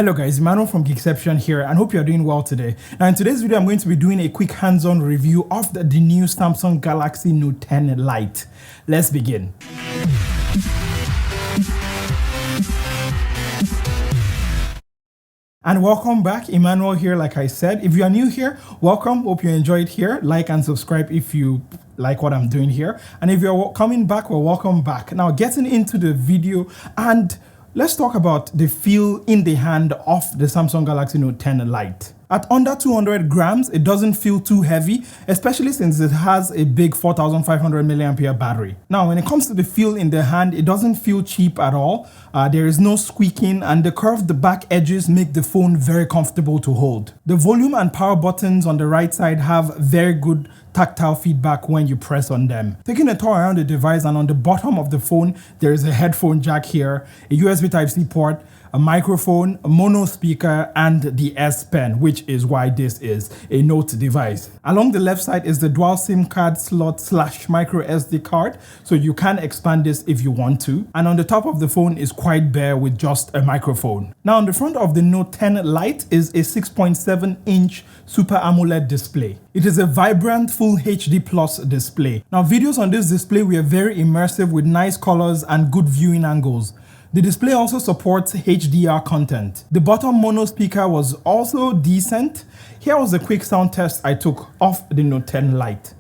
Hello guys, Emmanuel from Geekception here and hope you're doing well today. Now in today's video I'm going to be doing a quick hands-on review of the new Samsung Galaxy Note 10 Lite. Let's begin. And welcome back, Emmanuel here like I said. If you are new here, welcome, hope you enjoyed here. Like and subscribe if you like what I'm doing here. And if you're coming back, well, welcome back. Now getting into the video, and let's talk about the feel in the hand of the Samsung Galaxy Note 10 Lite. At under 200 grams, it doesn't feel too heavy, especially since it has a big 4500 mAh battery. Now, when it comes to the feel in the hand, it doesn't feel cheap at all. There is no squeaking, and the curved back edges make the phone very comfortable to hold. The volume and power buttons on the right side have very good tactile feedback when you press on them. Taking a tour around the device, and on the bottom of the phone, there is a headphone jack here, a USB Type-C port, a microphone, a mono speaker, and the S Pen, which is why this is a Note device. Along the left side is the dual SIM card slot / micro SD card, so you can expand this if you want to. And on the top of the phone is quite bare with just a microphone. Now on the front of the Note 10 Lite is a 6.7-inch Super AMOLED display. It is a vibrant Full HD Plus display. Now videos on this display were very immersive with nice colors and good viewing angles. The display also supports HDR content. The bottom mono speaker was also decent. Here was a quick sound test I took of the Note 10 Lite.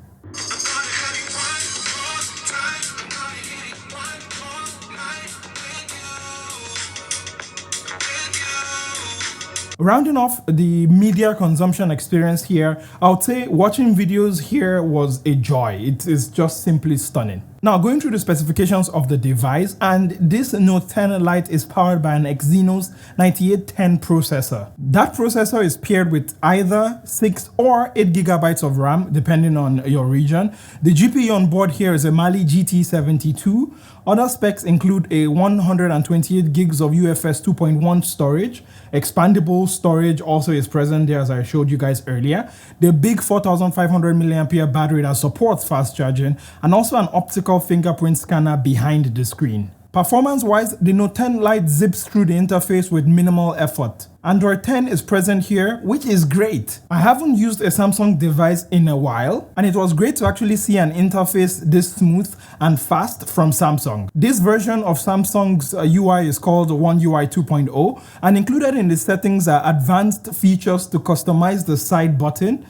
Rounding off the media consumption experience here, I would say watching videos here was a joy. It is just simply stunning. Now going through the specifications of the device, and this Note 10 Lite is powered by an Exynos 9810 processor. That processor is paired with either 6 or 8 gigabytes of RAM depending on your region. The GPU on board here is a Mali GT72. Other specs include a 128 gigs of UFS 2.1 storage. Expandable storage also is present there, as I showed you guys earlier. The big 4500 mAh battery that supports fast charging, and also an optical fingerprint scanner behind the screen. Performance-wise, the Note 10 Lite zips through the interface with minimal effort. Android 10 is present here, which is great. I haven't used a Samsung device in a while, and it was great to actually see an interface this smooth and fast from Samsung. This version of Samsung's UI is called One UI 2.0, and included in the settings are advanced features to customize the side button,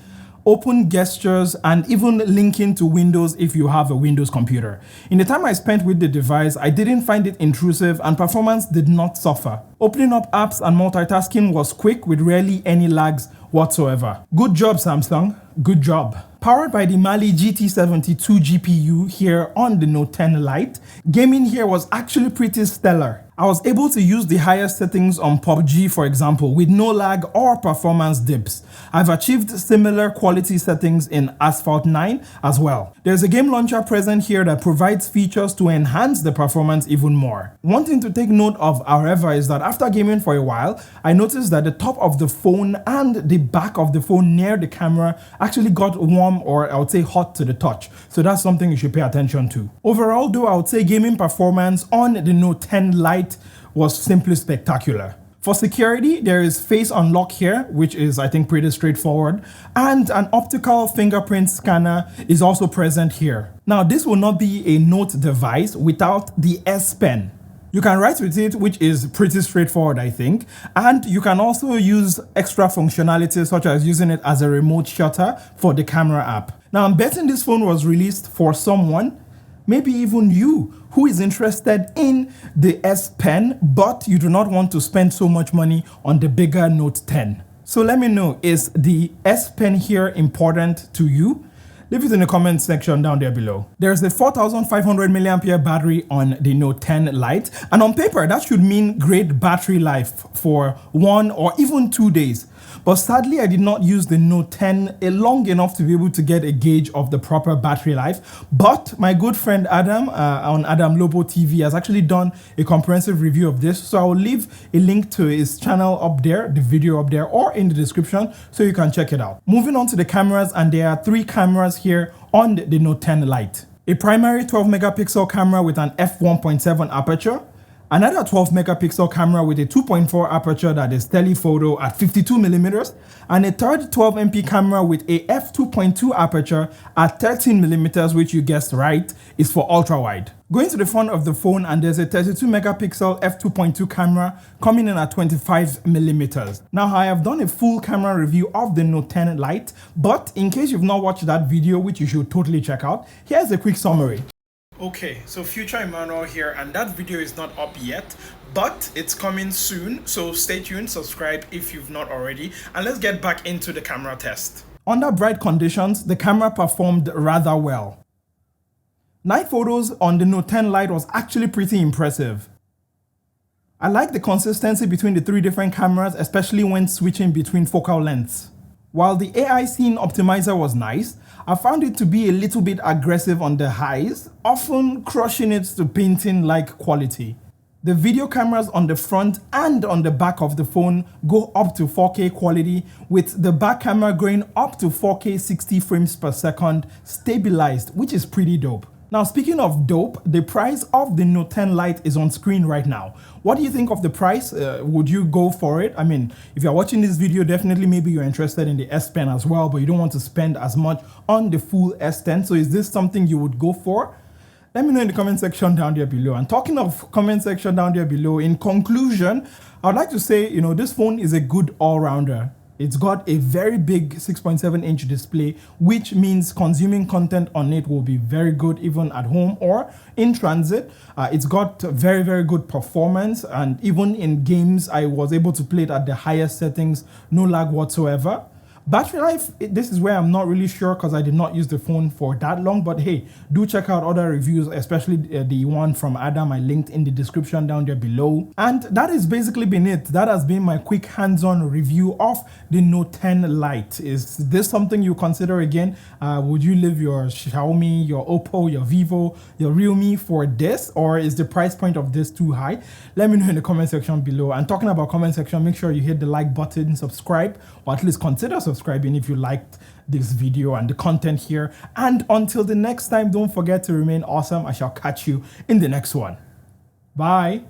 open gestures, and even linking to Windows if you have a Windows computer. In the time I spent with the device, I didn't find it intrusive and performance did not suffer. Opening up apps and multitasking was quick with rarely any lags whatsoever. Good job, Samsung. Good job. Powered by the Mali GT72 GPU here on the Note 10 Lite, gaming here was actually pretty stellar. I was able to use the highest settings on PUBG, for example, with no lag or performance dips. I've achieved similar quality settings in Asphalt 9 as well. There's a game launcher present here that provides features to enhance the performance even more. One thing to take note of, however, is that after gaming for a while, I noticed that the top of the phone and the back of the phone near the camera actually got warm, or I would say hot to the touch. So that's something you should pay attention to. Overall though, I would say gaming performance on the Note 10 Lite was simply spectacular. For security, there is face unlock here, which is I think pretty straightforward, and an optical fingerprint scanner is also present here. Now this will not be a Note device without the S Pen. You can write with it, which is pretty straightforward, I think, and you can also use extra functionality such as using it as a remote shutter for the camera app. Now I'm betting this phone was released for someone, maybe even you, who is interested in the S Pen, but you do not want to spend so much money on the bigger Note 10. So let me know, is the S Pen here important to you? Leave it in the comment section down there below. There's a 4500 mAh battery on the Note 10 Lite, and on paper that should mean great battery life for 1 or even 2 days. But sadly, I did not use the Note 10 long enough to be able to get a gauge of the proper battery life. But my good friend Adam on Adam Lobo TV has actually done a comprehensive review of this. So I will leave a link to his channel up there, the video up there, or in the description so you can check it out. Moving on to the cameras, and there are 3 cameras here on the Note 10 Lite. A primary 12 megapixel camera with an f1.7 aperture, Another 12 megapixel camera with a 2.4 aperture that is telephoto at 52mm, and a third 12MP camera with a f2.2 aperture at 13mm, which you guessed right, is for ultra wide. Going to the front of the phone, and there's a 32 megapixel f2.2 camera coming in at 25mm. Now, I have done a full camera review of the Note 10 Lite, but in case you've not watched that video, which you should totally check out, here's a quick summary. Okay, so Future Emmanuel here, and that video is not up yet, but it's coming soon, so stay tuned, subscribe if you've not already, and let's get back into the camera test. Under bright conditions, the camera performed rather well. Night photos on the Note 10 Lite was actually pretty impressive. I like the consistency between the three different cameras, especially when switching between focal lengths. While the AI scene optimizer was nice, I found it to be a little bit aggressive on the highs, often crushing it to painting-like quality. The video cameras on the front and on the back of the phone go up to 4K quality, with the back camera going up to 4K 60 frames per second stabilized, which is pretty dope. Now, speaking of dope, the price of the Note 10 Lite is on screen right now. What do you think of the price? Would you go for it? I mean, if you're watching this video, definitely maybe you're interested in the S Pen as well, but you don't want to spend as much on the full S10. So is this something you would go for? Let me know in the comment section down there below. And talking of comment section down there below, in conclusion, I would like to say, this phone is a good all-rounder. It's got a very big 6.7-inch display, which means consuming content on it will be very good even at home or in transit. It's got very, very good performance, and even in games, I was able to play it at the highest settings, no lag whatsoever. Battery life, this is where I'm not really sure because I did not use the phone for that long, but hey, do check out other reviews, especially the one from Adam I linked in the description down there below. And that has basically been it. That has been my quick hands-on review of the Note 10 Lite. Is this something you consider again? Would you leave your Xiaomi, your Oppo, your Vivo, your Realme for this, or is the price point of this too high? Let me know in the comment section below. And talking about comment section, make sure you hit the like button, subscribe, or at least consider subscribing if you liked this video and the content here. And until the next time, don't forget to remain awesome. I shall catch you in the next one. Bye.